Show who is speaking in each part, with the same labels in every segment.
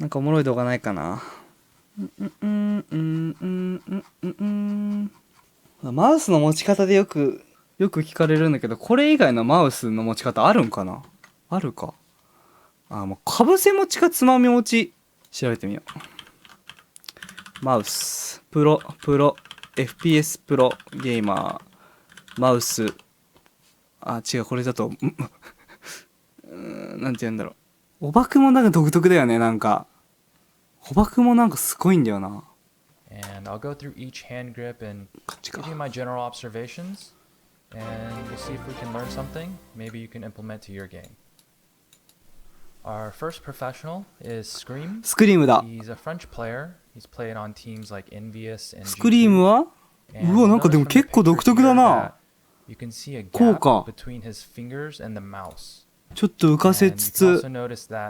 Speaker 1: なんかおもろい動画ないかな。マウスの持ち方でよく聞かれるんだけど、これ以外のマウスの持ち方あるんかな。あるか。もうかぶせ持ちかつまみ持ち調べてみよう。マウスプロ FPS プロゲーマーマウス。違う、これだとなんて言うんだろう。おばくもなんか独特だよね。なんかおばくもなんかすごいんだよな。
Speaker 2: And I'll go through each hand grip and give you my general observations, and we'll see if we can learn something. Maybe you can implement to your game. Our first professional is Scream.
Speaker 1: スクリームだ。
Speaker 2: He's a French player. He's played on teams like Envious and
Speaker 1: スクリームはうわ、なんかでも結構独特だな。
Speaker 2: You can see a
Speaker 1: こう
Speaker 2: gap
Speaker 1: か。
Speaker 2: between his fingers and the mouse.
Speaker 1: ちょっと浮かせつつ、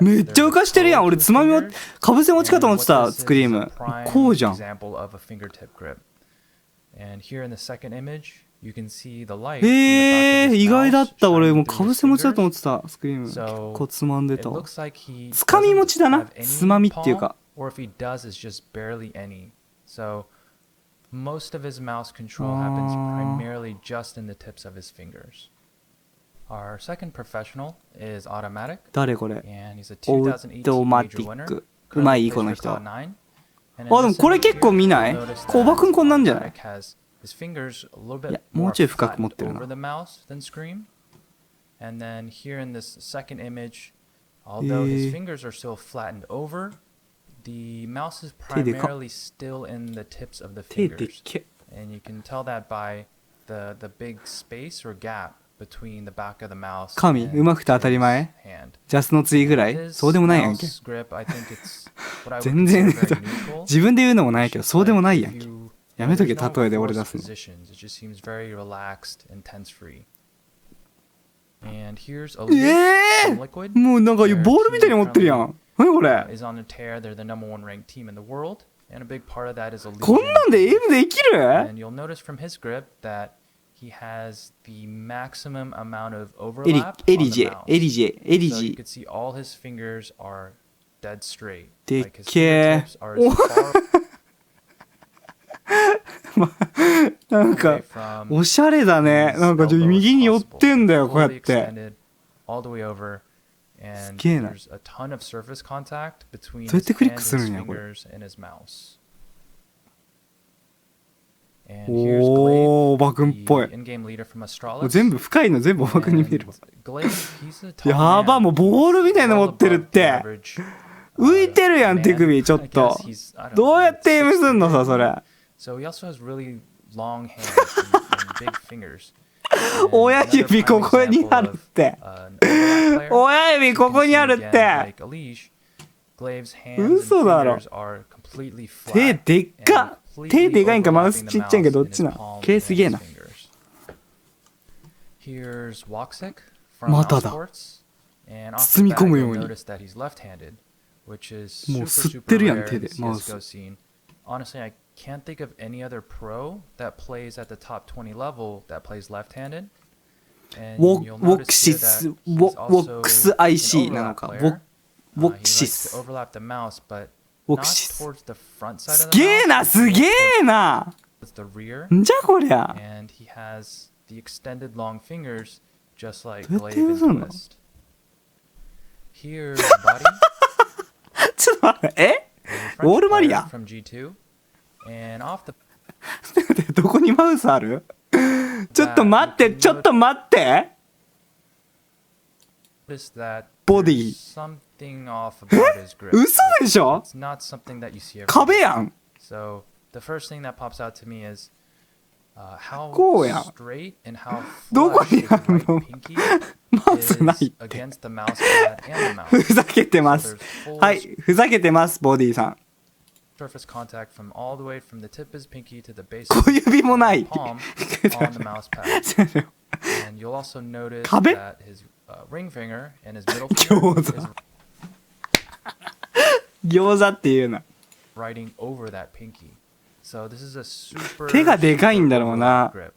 Speaker 1: めっちゃ浮かしてるやん。俺つまみをかぶせ持ちかと思ってた。スクリームこうじゃん。
Speaker 2: And here in the second image, you can see the light.
Speaker 1: 意外だった。俺もうかぶせ持ちだと思ってた。スクリーム結構つまんでたわ。つかみ持ちだな。つまみっていうか。
Speaker 2: Or if he does, it's just barely any. So most of his mouse control happens primarily just in the tips of his fingers. Our second professional is Automatic.
Speaker 1: 誰これ？
Speaker 2: And he's a
Speaker 1: オートマティック。うまいこの人。でもこれ結構見ない？おばくんこんなんじゃない？いや、もうちょい深く持ってるな。
Speaker 2: And then here in this second image, although his fingers are still flattened over, the mouse is primarily still in the tips of the fingers. And you can tell that by the big space or gap between the back of the mouse.
Speaker 1: 神、うまくて当たり前？ジャスの次ぐらい？そうでもないやんけ。全然自分で言うのもないけど、そうでもないやんけ。やめとけ、例えで俺出すの。もうなんかボールみたいに持ってるやん。何これ？こんなんでエイムできる
Speaker 2: ？He has the maximum amount of
Speaker 1: エリ
Speaker 2: overlap
Speaker 1: エ
Speaker 2: on
Speaker 1: リ
Speaker 2: the
Speaker 1: ジェ
Speaker 2: mouse.
Speaker 1: エリジェエリ
Speaker 2: So you
Speaker 1: ジ
Speaker 2: can see all his fingers are dead straight.
Speaker 1: でっ
Speaker 2: Like his
Speaker 1: け
Speaker 2: fingertips are as far
Speaker 1: なんか
Speaker 2: away from
Speaker 1: おしゃれだね。なんかちょっと右に寄ってんだよ、こうやっ
Speaker 2: fully
Speaker 1: て。
Speaker 2: extended all the way over. And
Speaker 1: すげえな。
Speaker 2: there's a ton of surface contact between
Speaker 1: どうやって
Speaker 2: his
Speaker 1: クリック
Speaker 2: hands
Speaker 1: する
Speaker 2: and
Speaker 1: ん
Speaker 2: his
Speaker 1: や、これ。
Speaker 2: fingers and his mouse. And here's Glaive,
Speaker 1: おー、おばくんっ
Speaker 2: the
Speaker 1: ぽい。
Speaker 2: in-game leader from
Speaker 1: もう
Speaker 2: Astralis.
Speaker 1: 全部深いの全部おばくんに見える。
Speaker 2: Glaive, he's a tall
Speaker 1: やば、
Speaker 2: man.
Speaker 1: もうボールみたいなの持ってるって。浮いてるやん、手首、ちょっと。どうやってエイムすんのさ、それ。
Speaker 2: So he also has really long hands and big fingers.
Speaker 1: 親指ここにあるって。親指ここにあるって。嘘だろ。手でっか。手でかいんかマウスちっちゃいんかどっちな。毛すげえな。まただ。包み込むように。もう吸ってるやん、手でマウス。
Speaker 2: Honestly, I can't think of any other pro that plays at the top 20 level that plays left-handed. And you'll notice here that he's also
Speaker 1: IC なの
Speaker 2: an
Speaker 1: か。
Speaker 2: overlap player.
Speaker 1: ウォ
Speaker 2: He
Speaker 1: クシ
Speaker 2: likes
Speaker 1: ス。
Speaker 2: to overlap the mouse, but
Speaker 1: ウォ
Speaker 2: not
Speaker 1: クシス。
Speaker 2: towards the front side
Speaker 1: す
Speaker 2: of the
Speaker 1: げえ
Speaker 2: mouse.
Speaker 1: な、すげえな。
Speaker 2: It's the rear.
Speaker 1: んじゃこりゃ。
Speaker 2: And he has the extended long fingers, just like
Speaker 1: どうやって
Speaker 2: Glaive
Speaker 1: や
Speaker 2: and
Speaker 1: るの？
Speaker 2: Twist. Here's Buddy.
Speaker 1: ちょっと待って、
Speaker 2: French
Speaker 1: オールマリア
Speaker 2: player from G2. And off the
Speaker 1: どこにマウスある？ちょっと待って、ちょっと待って。 ボディ。
Speaker 2: something off about his grip.
Speaker 1: 嘘でしょ？
Speaker 2: It's not something that you see every
Speaker 1: 壁
Speaker 2: day.
Speaker 1: やん。
Speaker 2: So the first thing that pops out to me is how
Speaker 1: こうやん。
Speaker 2: straight and how
Speaker 1: どこ
Speaker 2: flush
Speaker 1: に
Speaker 2: his
Speaker 1: ある
Speaker 2: right
Speaker 1: の？
Speaker 2: pinky
Speaker 1: マウスない
Speaker 2: is
Speaker 1: って。
Speaker 2: against the mouse pad and the
Speaker 1: ふ
Speaker 2: mouse.
Speaker 1: ざけてます。はい、ふざけてます、ボディさん。
Speaker 2: Surface contact from all the way from the tip of his pinky to the base
Speaker 1: 小
Speaker 2: of his
Speaker 1: 指もない。
Speaker 2: palm on the mouse pad. And you'll also notice
Speaker 1: 壁？
Speaker 2: that his ring finger and his middle finger
Speaker 1: 餃
Speaker 2: is
Speaker 1: 子。餃子っていうな。
Speaker 2: riding over that pinky. So this is a super
Speaker 1: 手がでかいんだろうな。
Speaker 2: grip.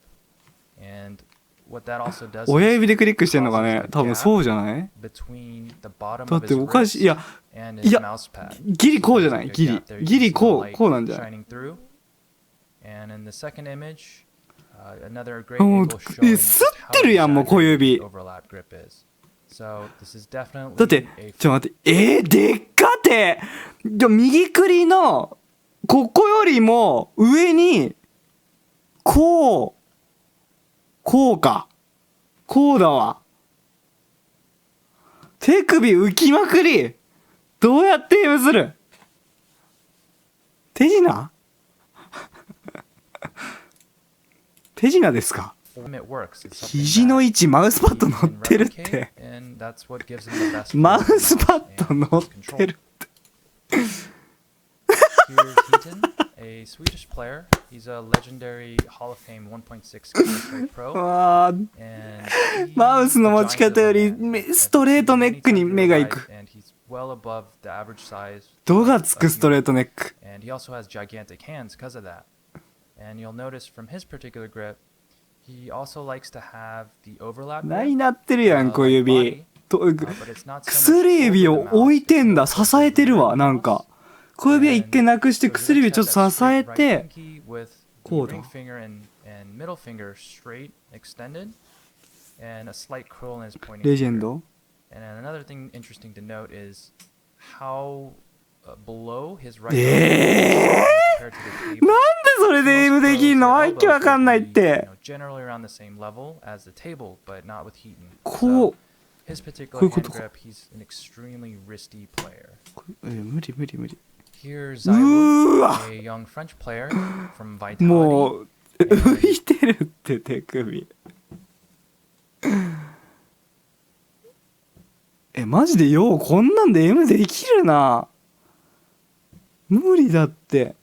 Speaker 2: And what that also does
Speaker 1: 親
Speaker 2: is
Speaker 1: 指でクリックしてんのかね。
Speaker 2: causes a
Speaker 1: 多分
Speaker 2: gap
Speaker 1: そうじゃない？
Speaker 2: between the bottom
Speaker 1: だ
Speaker 2: of
Speaker 1: って
Speaker 2: his
Speaker 1: おかしい。い
Speaker 2: wrist
Speaker 1: や
Speaker 2: and
Speaker 1: い
Speaker 2: his
Speaker 1: や
Speaker 2: mouse pad.
Speaker 1: ギリこうじゃない？
Speaker 2: There's
Speaker 1: ギ
Speaker 2: a
Speaker 1: リ
Speaker 2: gap there. You
Speaker 1: ギ
Speaker 2: can
Speaker 1: リ
Speaker 2: see the
Speaker 1: こう
Speaker 2: light
Speaker 1: こうなんじゃない？
Speaker 2: shining through. And in the second image, another great
Speaker 1: もう
Speaker 2: angle showing
Speaker 1: す
Speaker 2: just
Speaker 1: って
Speaker 2: how
Speaker 1: るやんもう小
Speaker 2: exaggerated
Speaker 1: 指。
Speaker 2: the overlap grip is. So this is definitely
Speaker 1: だって
Speaker 2: a
Speaker 1: ちょっと待って、でっかて。じゃ右クリのここよりも上にこうか、こうだわ。手首浮きまくり。どうやってエイムする？手品？手品ですか？
Speaker 2: it works. It's something
Speaker 1: 肘の
Speaker 2: that
Speaker 1: 位置マウスパッド
Speaker 2: he
Speaker 1: 乗っ
Speaker 2: can
Speaker 1: てるっ
Speaker 2: replicate,
Speaker 1: て。
Speaker 2: and that's what gives him the best
Speaker 1: マウ
Speaker 2: feel of
Speaker 1: ス
Speaker 2: the
Speaker 1: パ
Speaker 2: mouse
Speaker 1: ッド
Speaker 2: and
Speaker 1: 乗っ
Speaker 2: his
Speaker 1: て
Speaker 2: control.
Speaker 1: る。
Speaker 2: Here's Heaton, a Swedish player. He's a legendary Hall of Fame 1.6 Counter-Strike Pro.
Speaker 1: わあ、
Speaker 2: And
Speaker 1: マウ
Speaker 2: he's
Speaker 1: スの
Speaker 2: a
Speaker 1: 持ち
Speaker 2: giant
Speaker 1: 方
Speaker 2: of
Speaker 1: よ
Speaker 2: a
Speaker 1: り
Speaker 2: man.
Speaker 1: ストレートネックに
Speaker 2: Many times
Speaker 1: 目が
Speaker 2: real
Speaker 1: いく。
Speaker 2: life, and he's well above the average size
Speaker 1: 度
Speaker 2: of
Speaker 1: が
Speaker 2: a
Speaker 1: つくストレー
Speaker 2: human.
Speaker 1: トネック。
Speaker 2: And he also has gigantic hands because of that. And you'll notice from his particular grip, he also likes to have the overlap
Speaker 1: ない
Speaker 2: grip,
Speaker 1: なってるやん、小
Speaker 2: like
Speaker 1: 指
Speaker 2: body.。
Speaker 1: と
Speaker 2: but it's not so much
Speaker 1: 薬指
Speaker 2: over
Speaker 1: を
Speaker 2: the mouse,
Speaker 1: 置いてんだ、
Speaker 2: it's
Speaker 1: 支
Speaker 2: more
Speaker 1: えてる
Speaker 2: over
Speaker 1: わ、
Speaker 2: the
Speaker 1: なんか。
Speaker 2: mouse.
Speaker 1: 小指は一回なくして
Speaker 2: So he
Speaker 1: 薬
Speaker 2: likes
Speaker 1: 指
Speaker 2: to
Speaker 1: ちょっ
Speaker 2: have
Speaker 1: と
Speaker 2: that
Speaker 1: 支え
Speaker 2: straight right
Speaker 1: て、
Speaker 2: pinky with the
Speaker 1: こうだ。
Speaker 2: ring finger and middle finger straight extended, and a slight curl in his pointing
Speaker 1: レジェン
Speaker 2: finger.
Speaker 1: ド。
Speaker 2: And then another thing interesting to note is how below his right
Speaker 1: え
Speaker 2: elbow compared to the
Speaker 1: なんで
Speaker 2: table.
Speaker 1: それでエイムできんの？わけわかんないっ
Speaker 2: You
Speaker 1: て。
Speaker 2: know, generally around the same level as the table, but not with Heaton.
Speaker 1: こ
Speaker 2: So his particular
Speaker 1: こういうこ
Speaker 2: hand
Speaker 1: とか。
Speaker 2: grip, he's an extremely wristy player.
Speaker 1: 無理無理無理。
Speaker 2: Here's
Speaker 1: うー
Speaker 2: Zylo,
Speaker 1: わ
Speaker 2: a young French player from
Speaker 1: も
Speaker 2: Vitality.
Speaker 1: う浮いてるって手首。マジでようこんなんで M できるな。無理だって。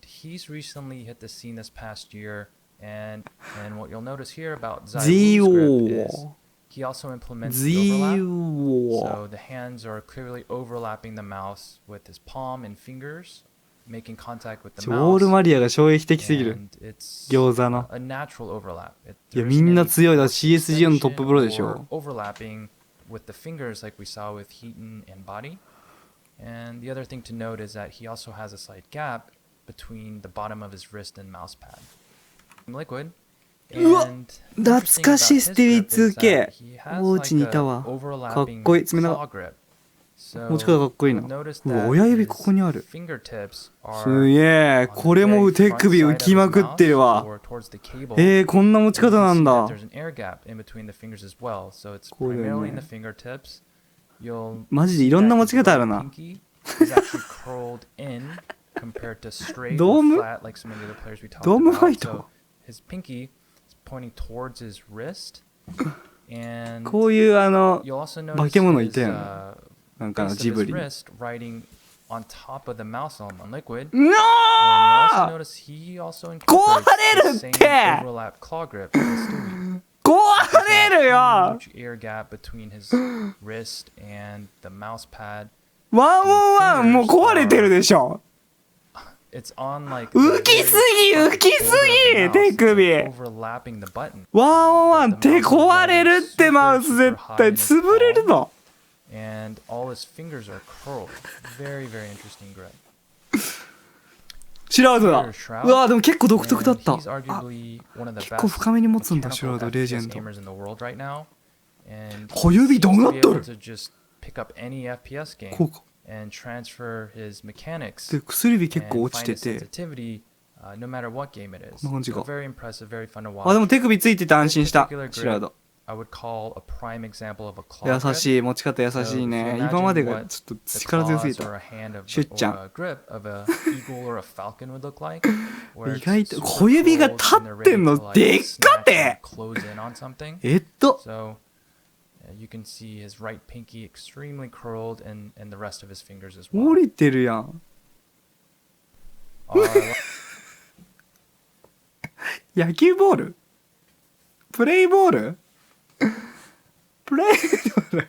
Speaker 2: He's recently hit the scene this past year, and what you'll notice here about Zylo's
Speaker 1: ゼ
Speaker 2: grip is
Speaker 1: オ
Speaker 2: he also implements
Speaker 1: ゼ
Speaker 2: the overlap.
Speaker 1: オ
Speaker 2: So the hands are clearly overlapping the mouse with his palm and fingers, making contact with the
Speaker 1: オール
Speaker 2: mouse.
Speaker 1: マリアが衝撃的すぎる。
Speaker 2: And it's
Speaker 1: 餃子の。
Speaker 2: a natural overlap.
Speaker 1: いや
Speaker 2: There
Speaker 1: みん
Speaker 2: isn't
Speaker 1: な
Speaker 2: any
Speaker 1: 強いだ。
Speaker 2: forced
Speaker 1: CSGO のトッププロで
Speaker 2: extension
Speaker 1: し
Speaker 2: or
Speaker 1: ょ。
Speaker 2: overlapping with the fingers like we saw with Heaton and Body. And the other thing to note is that he also has a slight gap between the bottom of his wrist and mouse pad. Liquid.
Speaker 1: うわ
Speaker 2: And
Speaker 1: 懐
Speaker 2: interesting
Speaker 1: か
Speaker 2: about
Speaker 1: しい
Speaker 2: his
Speaker 1: ステビ
Speaker 2: grip is
Speaker 1: 2K。
Speaker 2: that he has
Speaker 1: おう
Speaker 2: like
Speaker 1: ちにい
Speaker 2: a
Speaker 1: たわ。かっ
Speaker 2: overlapping
Speaker 1: こいい。爪
Speaker 2: claw
Speaker 1: 長。
Speaker 2: grip.
Speaker 1: 持ち方かっこいいな。
Speaker 2: you'll notice
Speaker 1: うわ
Speaker 2: that
Speaker 1: 親指
Speaker 2: his
Speaker 1: ここにある。
Speaker 2: fingertips
Speaker 1: す
Speaker 2: are
Speaker 1: げえ。
Speaker 2: on
Speaker 1: こ
Speaker 2: the
Speaker 1: れも
Speaker 2: very
Speaker 1: 手
Speaker 2: front
Speaker 1: 首
Speaker 2: side
Speaker 1: 浮
Speaker 2: of
Speaker 1: き
Speaker 2: his
Speaker 1: まくってる
Speaker 2: mouse
Speaker 1: わ。
Speaker 2: or towards the cable.
Speaker 1: こんな持ち方
Speaker 2: And you
Speaker 1: な
Speaker 2: can
Speaker 1: ん
Speaker 2: see
Speaker 1: だ
Speaker 2: that。there's an air gap in between the fingers as well. So it's
Speaker 1: こうだよ
Speaker 2: primarily in
Speaker 1: ね。
Speaker 2: the fingertips. You'll
Speaker 1: マジで
Speaker 2: see
Speaker 1: いろん
Speaker 2: that
Speaker 1: な持
Speaker 2: his
Speaker 1: ち方あ
Speaker 2: right
Speaker 1: るな。
Speaker 2: pinky is actually curled in compared to straight
Speaker 1: ドー
Speaker 2: or
Speaker 1: ム
Speaker 2: flat like some of the other players we talked
Speaker 1: ドームファ
Speaker 2: about.
Speaker 1: イト
Speaker 2: So his pinky is pointing towards his wrist. And
Speaker 1: こういう
Speaker 2: you'll also
Speaker 1: 化
Speaker 2: notice
Speaker 1: け物い
Speaker 2: his
Speaker 1: たよね。なんか
Speaker 2: base of
Speaker 1: ジブ
Speaker 2: his
Speaker 1: リ。
Speaker 2: wrist riding on top of the mouse on Liquid.
Speaker 1: うわ
Speaker 2: And you'll also
Speaker 1: ー
Speaker 2: notice he also
Speaker 1: 壊
Speaker 2: incorporates
Speaker 1: れ
Speaker 2: the
Speaker 1: るっ
Speaker 2: same
Speaker 1: て
Speaker 2: overlap claw grip as Stewie.
Speaker 1: 壊れるよ
Speaker 2: Huge air gap between his wrist and the mouse pad.
Speaker 1: 1on1 もう壊れてるでしょ。
Speaker 2: It's on like
Speaker 1: 浮きすぎ浮きすぎ手首
Speaker 2: overlapping the button.
Speaker 1: 1on1 手壊れるってマウス絶対潰れるの。
Speaker 2: And all his fingers are curled. Very, very interesting grip.
Speaker 1: シュラウドだ。うわでも結構独特だった。
Speaker 2: And he's arguably one of the
Speaker 1: 結構
Speaker 2: best
Speaker 1: 深めに持つんだシュラウ
Speaker 2: mechanical
Speaker 1: ドレジェ
Speaker 2: FPS
Speaker 1: ンド。
Speaker 2: gamers in the world right now. And
Speaker 1: 小指
Speaker 2: he
Speaker 1: どう
Speaker 2: seems
Speaker 1: な
Speaker 2: to
Speaker 1: っ
Speaker 2: be
Speaker 1: と
Speaker 2: able
Speaker 1: る
Speaker 2: to just pick up any FPS game
Speaker 1: こうか。
Speaker 2: and transfer his mechanics
Speaker 1: で薬指結
Speaker 2: and
Speaker 1: 構落ち
Speaker 2: find
Speaker 1: て
Speaker 2: his
Speaker 1: て。
Speaker 2: sensitivity no matter what game it is.
Speaker 1: こんな感じか。
Speaker 2: So very impressive, very fun to
Speaker 1: あで
Speaker 2: watch.
Speaker 1: も手首ついてて安心した。
Speaker 2: Particular
Speaker 1: シュラウ
Speaker 2: grip
Speaker 1: ド。
Speaker 2: I would call a prime example of a claw
Speaker 1: 優
Speaker 2: grip.
Speaker 1: しい持ち方優しいね。今までがちょっと
Speaker 2: The
Speaker 1: 力強すぎ
Speaker 2: claws or
Speaker 1: た。
Speaker 2: a hand of
Speaker 1: シュッちゃ
Speaker 2: or
Speaker 1: ん。
Speaker 2: a grip of a eagle or a falcon would look like. Where
Speaker 1: 意
Speaker 2: it's
Speaker 1: 外と
Speaker 2: super
Speaker 1: 小指が
Speaker 2: curled
Speaker 1: 立
Speaker 2: and they're
Speaker 1: ってん
Speaker 2: ready
Speaker 1: の
Speaker 2: to, like,
Speaker 1: でっか
Speaker 2: snatch
Speaker 1: て
Speaker 2: and close in on something. So you can see his right pinky extremely curled and the rest of his fingers as well.
Speaker 1: 降りてるやん。
Speaker 2: Our
Speaker 1: 野球ボールプレイボールプレイボール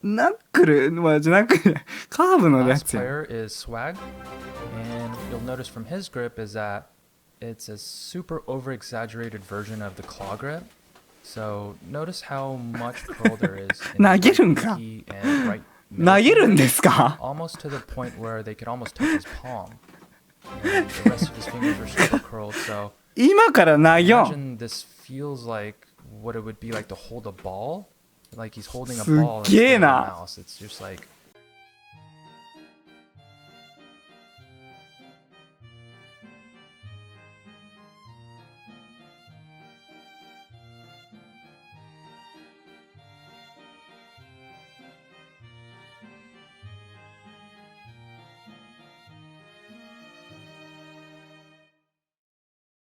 Speaker 1: ナックルまあじゃなくてカーブのや
Speaker 2: last
Speaker 1: つやん。
Speaker 2: player is Swag, and you'll notice from his grip is that it's a super over-exaggerated version of the claw grip. So notice how much curl there is in the right pinky and right middle
Speaker 1: 投げるんですか
Speaker 2: almost to the point where they could almost touch his palm. And the rest of his fingers are super curled, so
Speaker 1: 今から投げよう
Speaker 2: imagine this feels like what it would be like to hold a ball. Like he's holding a ball
Speaker 1: すっげえ
Speaker 2: instead of
Speaker 1: な
Speaker 2: a mouse. It's just like